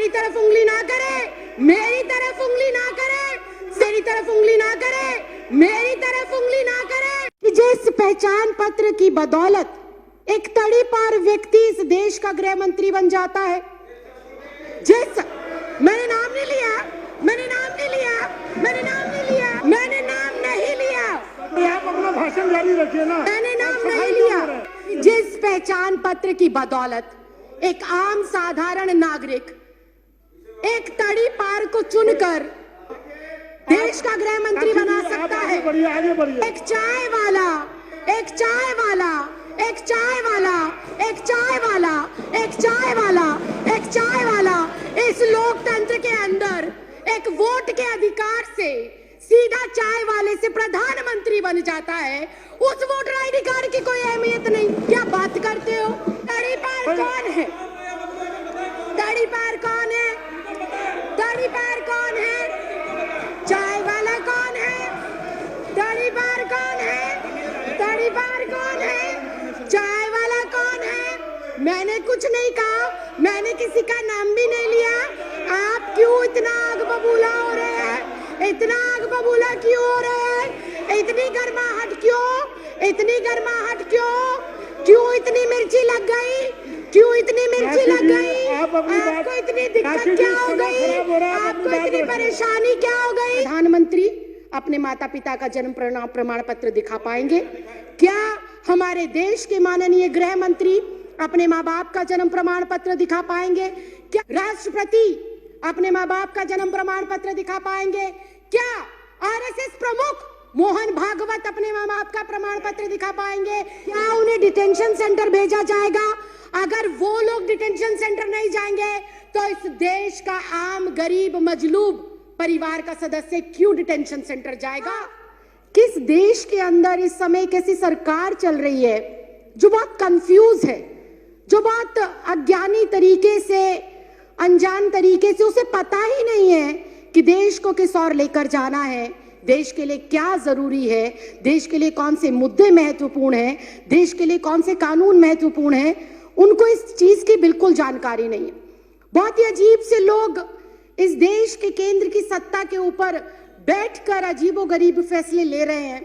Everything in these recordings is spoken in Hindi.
मेरी तरफ उंगली ना करे, मेरी तरफ उंगली ना करे, मेरी तरफ उंगली ना करे, मेरी तरफ उंगली ना करे। कि जिस पहचान पत्र की बदौलत एक तड़ीपार व्यक्ति इस देश का गृह मंत्री बन जाता है, मैंने नाम नहीं लिया, मैंने नाम नहीं लिया, मैंने नाम नहीं लिया, मैंने नाम नहीं लिया। आप अपना भाषण जारी रखिए ना। मैंने नाम नहीं लिया। जिस पहचान पत्र की बदौलत एक आम साधारण नागरिक एक तड़ीपार को चुनकर देश का गृह मंत्री बना सकता है। आगे बढ़िए। एक चाय वाला, एक चाय वाला, एक चाय वाला, एक चाय वाला, एक चाय वाला, एक चाय वाला इस लोकतंत्र के अंदर एक वोट के अधिकार से सीधा चाय वाले से प्रधानमंत्री बन जाता है। उस वोटर आईडी कार्ड की कोई अहमियत नहीं। क्या बात करते हो? तड़ीपार कौन है? तड़ीपार कौन है? तड़ीपार कौन है? चाय वाला कौन है? तड़ीपार कौन है? तड़ीपार कौन है? चाय वाला कौन है? मैंने कुछ नहीं कहा, मैंने किसी का नाम भी नहीं लिया। आप क्यों इतना आग बबूला हो रहे हैं? इतना आग बबूला क्यों हो रहे हैं? इतनी गर्माहट क्यों? इतनी गर्माहट क्यों? क्यों इतनी मिर्ची लग गई? क्यों इतनी मिर्ची लग गई? आपको इतनी दिक्कत क्या हो गई? आपको इतनी परेशानी क्या हो गई? प्रधानमंत्री अपने माता पिता का जन्म प्रमाण पत्र दिखा पाएंगे क्या? हमारे देश के माननीय गृह मंत्री अपने माँ बाप का जन्म प्रमाण पत्र दिखा पाएंगे क्या? राष्ट्रपति अपने माँ बाप का जन्म प्रमाण पत्र दिखा पाएंगे क्या? आरएसएस प्रमुख मोहन भागवत अपने माँ बाप का प्रमाण पत्र दिखा पाएंगे क्या? उन्हें डिटेंशन सेंटर भेजा जाएगा? अगर वो लोग डिटेंशन सेंटर नहीं जाएंगे तो इस देश का आम गरीब मजलूब परिवार का सदस्य क्यों डिटेंशन सेंटर जाएगा? किस देश के अंदर इस समय कैसी सरकार चल रही है जो बहुत कंफ्यूज है, जो बहुत अज्ञानी तरीके से, अनजान तरीके से, उसे पता ही नहीं है कि देश को किस ओर लेकर जाना है, देश के लिए क्या जरूरी है, देश के लिए कौन से मुद्दे महत्वपूर्ण हैं, देश के लिए कौन से कानून महत्वपूर्ण हैं। उनको इस चीज की बिल्कुल जानकारी नहीं है। बहुत ही अजीब से लोग इस देश के केंद्र की सत्ता के ऊपर बैठकर अजीबोगरीब फैसले ले रहे हैं।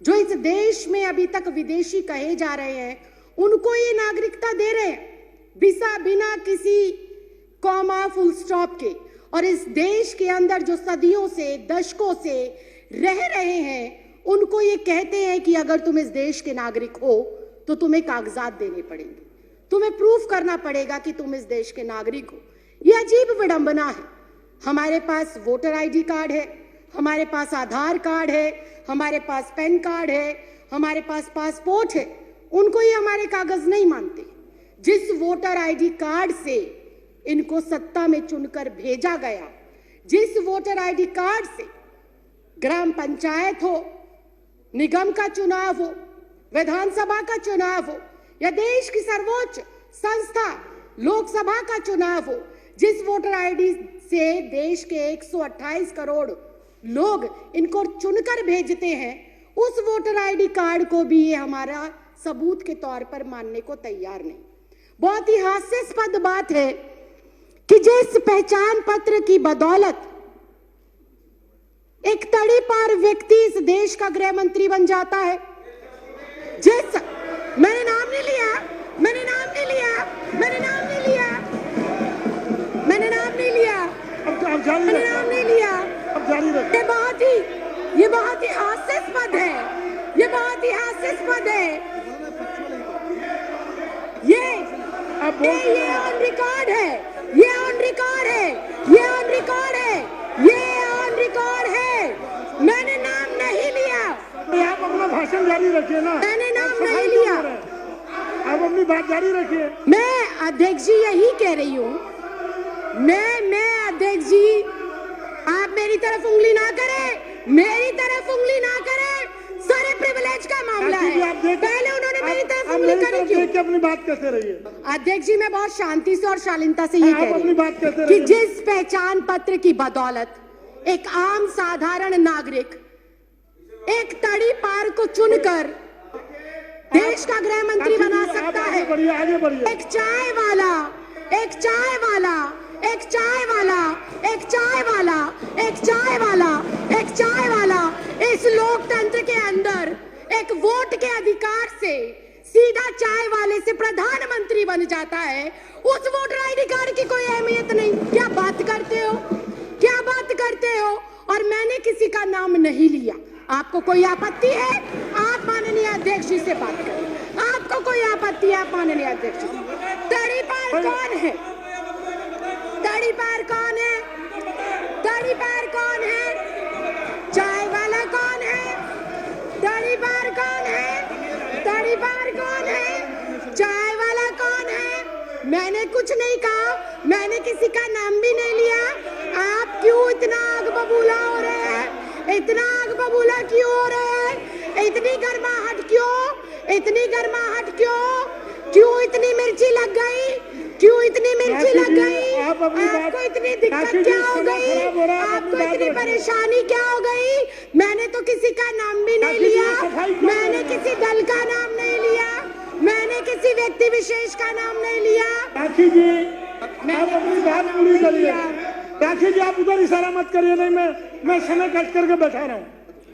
जो इस देश में अभी तक विदेशी कहे जा रहे हैं उनको ये नागरिकता दे रहे हैं बिना किसी कॉमा फुल स्टॉप के। और इस देश के अंदर जो सदियों से, दशकों से रह रहे हैं उनको ये कहते हैं कि अगर तुम इस देश के नागरिक हो तो तुम्हें कागजात देने पड़ेंगे, तुम्हें प्रूफ करना पड़ेगा कि तुम इस देश के नागरिक हो। यह अजीब विडंबना है। हमारे पास वोटर आईडी कार्ड है, हमारे पास आधार कार्ड है, हमारे पास पैन कार्ड है, हमारे पास पासपोर्ट है, उनको ये हमारे कागज नहीं मानते। जिस वोटर आईडी कार्ड से इनको सत्ता में चुनकर भेजा गया, जिस वोटर आईडी कार्ड से ग्राम पंचायत हो, निगम का चुनाव हो, विधानसभा का चुनाव हो या देश की सर्वोच्च संस्था लोकसभा का चुनाव हो, जिस वोटर आईडी से देश के 128 करोड़ लोग इनको चुनकर भेजते हैं, उस वोटर आईडी कार्ड को भी ये हमारा सबूत के तौर पर मानने को तैयार नहीं। बहुत ही हास्यास्पद बात है कि जिस पहचान पत्र की बदौलत एक तड़ीपार व्यक्ति इस देश का गृह मंत्री बन जाता है, मैंने नाम नहीं लिया, मैंने नाम नहीं लिया, मैंने नाम नहीं लिया, मैंने नाम नहीं लिया, मैंने नाम नहीं लिया। ये बहुत ही हास्यास्पद है, ये बहुत ही हास्यास्पद है। ये ऑन रिकॉर्ड है, ये ऑन रिकॉर्ड है, ये ऑन रिकॉर्ड है, ये ऑन रिकॉर्ड है। मैंने नाम नहीं लिया। आप अपना भाषण जारी रखिए ना। मैंने नाम नहीं लिया। आप अपनी बात जारी रखिए। मैं अध्यक्ष जी यही कह रही हूँ, मैं अध्यक्ष जी, आप मेरी तरफ उंगली ना करें, मेरी तरफ उंगली ना करें। सारे प्रिविलेज का मामला है। पहले उन्होंने मेरी तरफ उंगली करी क्यों? अपनी बात कैसे रही है? अध्यक्ष जी, मैं बहुत शांति से और शालीनता से ये कह रही हूँ कि जिस पहचान पत्र की बदौलत एक आम साधारण नागरिक एक तड़ीपार को चुनकर देश का गृह मंत्री बना सकता है। आगे बढ़िए। एक चाय वाला, एक चाय वाला, एक चाय चाय वाला, एक चाय वाला इस लोकतंत्र के अंदर एक वोट के अधिकार से सीधा चाय वाले से प्रधानमंत्री बन जाता है, उस वोटर आईडी कार्ड की कोई अहमियत नहीं। क्या बात करते हो, क्या बात करते हो? और मैंने किसी का नाम नहीं लिया। आपको कोई आपत्ति है, आप माननीय अध्यक्ष जी से बात करें। आपको कोई आपत्ति है, आप माननीय अध्यक्ष जी। तड़ीपार कौन है? तड़ीपार कौन है? तड़ीपार कौन है? चाय वाला कौन है? तड़ीपार कौन है? तड़ीपार कौन है? चाय वाला कौन है? मैंने कुछ नहीं कहा, मैंने किसी का नाम भी नहीं लिया। आप क्यों इतना आग बबूला हो रहे हैं? इतना आग बबूला क्यों हो रहे हैं? इतनी गर्माहट क्यों? इतनी गर्माहट क्यों? क्यों इतनी मिर्ची लग गई? क्यों इतनी मिर्ची लग गई? आपको इतनी दिक्कत क्या हो गई? आपको इतनी परेशानी क्या हो गई? मैंने तो किसी का नाम भी नहीं लिया, मैंने किसी दल का नाम नहीं लिया, मैंने किसी व्यक्ति विशेष का नाम नहीं लिया। राखी जी, आप अपनी बात पूरी करिए। राखी जी, आप उधर इशारा मत करिए। नहीं, मैं समय कट करके बैठा रहा हूँ।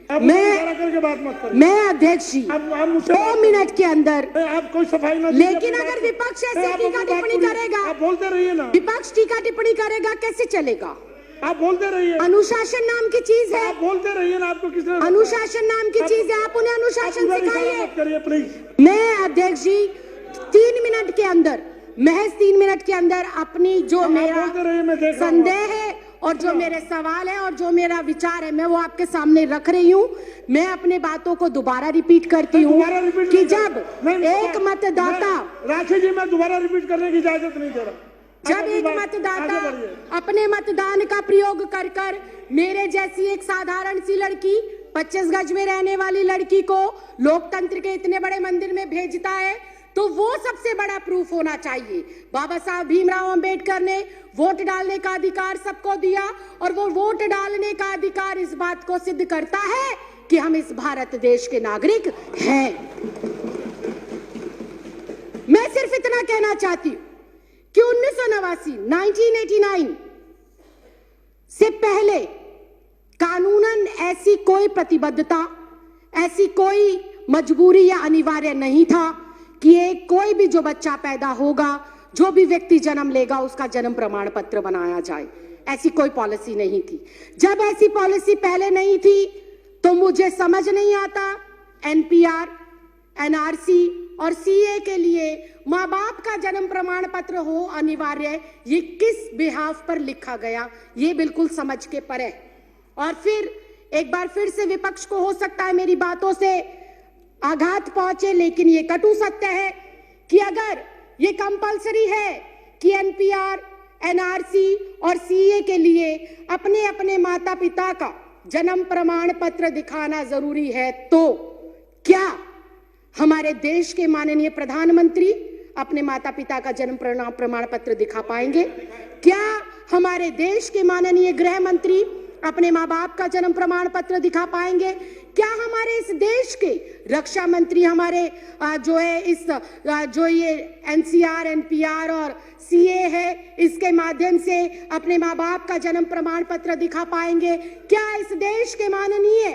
आप इशारा करके बात मत करिए। मैं अध्यक्ष जी आप मुझसे 2 मिनट के अंदर, आप कोई सफाई ना, लेकिन अगर विपक्ष ऐसे टीका टिप्पणी करेगा, आप बोलते रहिए ना। विपक्ष टीका टिप्पणी करेगा, कैसे चलेगा? आप बोलते रहिए। अनुशासन नाम की चीज है, आप बोलते रहिए ना। आपको किसने? अनुशासन नाम की चीज है, आप उन्हें अनुशासन सिखाइए। मत करिए प्लीज। मैं अध्यक्ष जी 3 मिनट के अंदर, महज 3 मिनट के अंदर अपनी जो मेरा संदेह है और जो मेरे सवाल है और जो मेरा विचार है, मैं वो आपके सामने रख रही हूँ। मैं अपने बातों को दोबारा रिपीट करती हूँ कि जब एक मतदाता, राखी जी, मैं दोबारा रिपीट करने की इजाजत नहीं दे रहा। जब एक मतदाता अपने मतदान का प्रयोग कर कर मेरे जैसी एक साधारण सी लड़की, 25 गज में रहने वाली लड़की को लोकतंत्र के इतने बड़े मंदिर में भेजता है, तो वो सबसे बड़ा प्रूफ होना चाहिए। बाबा साहब भीमराव अंबेडकर ने वोट डालने का अधिकार सबको दिया, और वो वोट डालने का अधिकार इस बात को सिद्ध करता है कि हम इस भारत देश के नागरिक हैं। मैं सिर्फ इतना कहना चाहती हूं कि 1989 से पहले कानूनन ऐसी कोई प्रतिबद्धता, ऐसी कोई मजबूरी या अनिवार्य नहीं था कि एक कोई भी जो बच्चा पैदा होगा, जो भी व्यक्ति जन्म लेगा, उसका जन्म प्रमाण पत्र बनाया जाए। ऐसी कोई पॉलिसी नहीं थी। जब ऐसी पॉलिसी पहले नहीं थी तो मुझे समझ नहीं आता एनपीआर, एनआरसी और सीए के लिए माँ बाप का जन्म प्रमाण पत्र हो अनिवार्य, ये किस बिहाफ पर लिखा गया, ये बिल्कुल समझ के परे। और फिर एक बार फिर से विपक्ष को हो सकता है मेरी बातों से आघात पहुंचे, लेकिन ये कटु सत्य है कि अगर ये कंपलसरी है कि एनपीआर, एनआरसी और सीए के लिए अपने अपने माता पिता का जन्म प्रमाण पत्र दिखाना जरूरी है, तो क्या हमारे देश के माननीय प्रधानमंत्री अपने माता पिता का जन्म प्रमाण पत्र दिखा पाएंगे? क्या हमारे देश के माननीय गृह मंत्री अपने माँ बाप का जन्म प्रमाण पत्र दिखा पाएंगे? क्या हमारे इस देश के रक्षा मंत्री हमारे जो ये एनसीआर, एनपीआर और सीए है, इसके माध्यम से अपने माँ बाप का जन्म प्रमाण पत्र दिखा पाएंगे? क्या इस देश के माननीय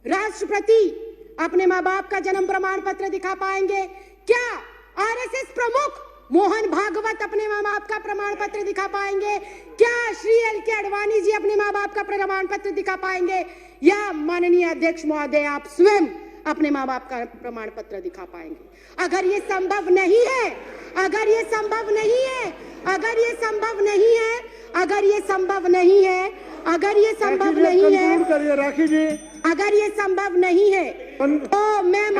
राष्ट्रपति अपने माँ बाप का जन्म प्रमाण पत्र दिखा पाएंगे? क्या आरएसएस प्रमुख मोहन भागवत अपने माँ बाप का प्रमाण पत्र दिखा पाएंगे? क्या श्री एल.के. आडवाणी जी अपने माँ बाप का प्रमाण पत्र दिखा पाएंगे? या माननीय अध्यक्ष महोदय आप स्वयं अपने माँ बाप का प्रमाण पत्र दिखा पाएंगे? अगर ये संभव नहीं है, अगर ये संभव नहीं है, अगर ये संभव नहीं है, अगर ये संभव नहीं है, अगर ये संभव नहीं है, राखी जी, अगर ये संभव नहीं है, तो मैं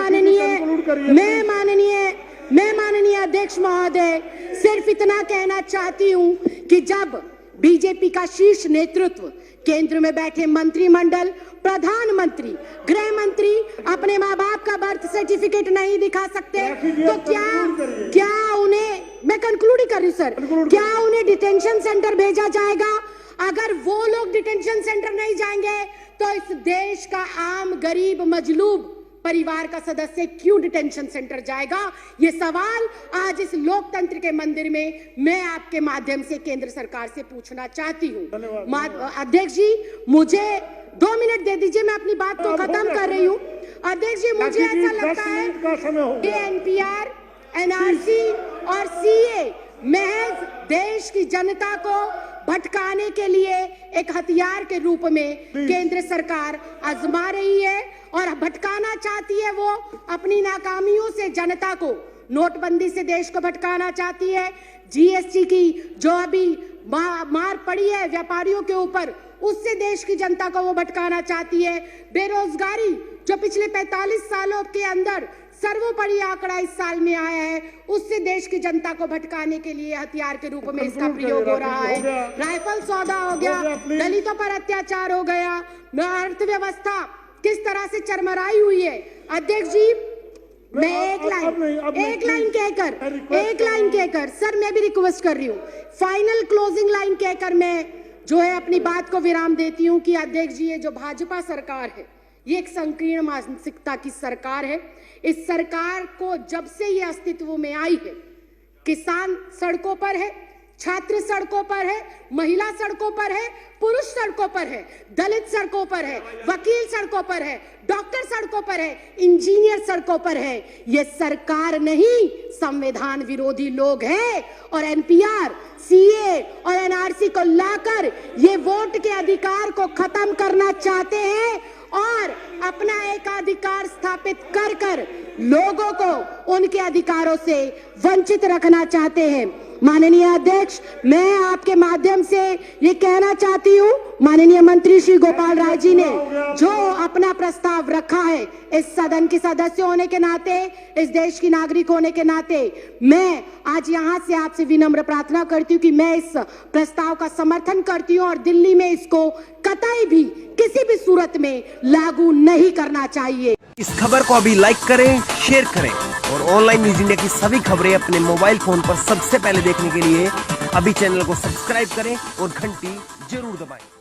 माननीय अध्यक्ष महोदय सिर्फ इतना कहना चाहती हूं कि जब बीजेपी का शीर्ष नेतृत्व, केंद्र में बैठे मंत्रिमंडल, प्रधानमंत्री, गृह मंत्री अपने माँ बाप का बर्थ सर्टिफिकेट नहीं दिखा सकते, तो क्या उन्हें, मैं कंक्लूड ही कर रही हूँ सर, क्या उन्हें डिटेंशन सेंटर भेजा जाएगा? अगर वो लोग डिटेंशन सेंटर नहीं जाएंगे तो इस देश का आम गरीब मजलूब परिवार का सदस्य क्यों डिटेंशन सेंटर जाएगा? ये सवाल आज इस लोकतंत्र के मंदिर में मैं आपके माध्यम से केंद्र सरकार से पूछना चाहती हूँ। अध्यक्ष जी, मुझे 2 मिनट दे दीजिए, मैं अपनी बात को खत्म कर रही हूँ। अध्यक्ष जी, मुझे ऐसा लगता है कि एनपीआर, एनआरसी और सीए महज देश की जनता को भटकाने के लिए एक हथियार के रूप में केंद्र सरकार आजमा रही है और भटकाना चाहती है। वो अपनी नाकामियों से जनता को, नोटबंदी से देश को भटकाना चाहती है, जीएसटी की जो अभी मार पड़ी है व्यापारियों के ऊपर, उससे देश की जनता को वो भटकाना चाहती है। बेरोजगारी जो पिछले 45 सालों के अंदर सर्वोपरि आंकड़ा इस साल में आया है, उससे देश की जनता को भटकाने के लिए हथियार के रूप में इसका प्रयोग हो रहा है। राइफल सौदा हो गया, दलितों पर अत्याचार हो गया, अर्थव्यवस्था किस तरह से चरमराई हुई है। अध्यक्ष जी, मैं एक लाइन कहकर सर, मैं भी रिक्वेस्ट कर रही हूँ, फाइनल क्लोजिंग लाइन कहकर मैं जो है अपनी बात को विराम देती हूँ कि अध्यक्ष जी, ये जो भाजपा सरकार है, ये एक संकीर्ण मानसिकता की सरकार है। इस सरकार को जब से ये अस्तित्व में आई है, किसान सड़कों पर है, छात्र सड़कों पर है, महिला सड़कों पर है, पुरुष सड़कों पर है, दलित सड़कों पर है, वकील सड़कों पर है, डॉक्टर सड़कों पर है, इंजीनियर सड़कों पर है। ये सरकार नहीं, संविधान विरोधी लोग हैं और एनपीआर, सीए और एनआरसी को लाकर ये वोट के अधिकार को खत्म करना चाहते हैं और अपना एकाधिकार स्थापित कर कर लोगों को उनके अधिकारों से वंचित रखना चाहते हैं। माननीय अध्यक्ष, मैं आपके माध्यम से ये कहना चाहती हूँ, माननीय मंत्री श्री गोपाल राय जी ने जो अपना प्रस्ताव रखा है, इस सदन के सदस्य होने के नाते, इस देश की नागरिक होने के नाते, मैं आज यहाँ से आपसे विनम्र प्रार्थना करती हूँ कि मैं इस प्रस्ताव का समर्थन करती हूँ और दिल्ली में इसको कतई भी किसी भी सूरत में लागू नहीं करना चाहिए। इस खबर को अभी लाइक करें, शेयर करें और ऑनलाइन न्यूज इंडिया की सभी खबरें अपने मोबाइल फोन पर सबसे पहले देखने के लिए अभी चैनल को सब्सक्राइब करें और घंटी जरूर दबाएं।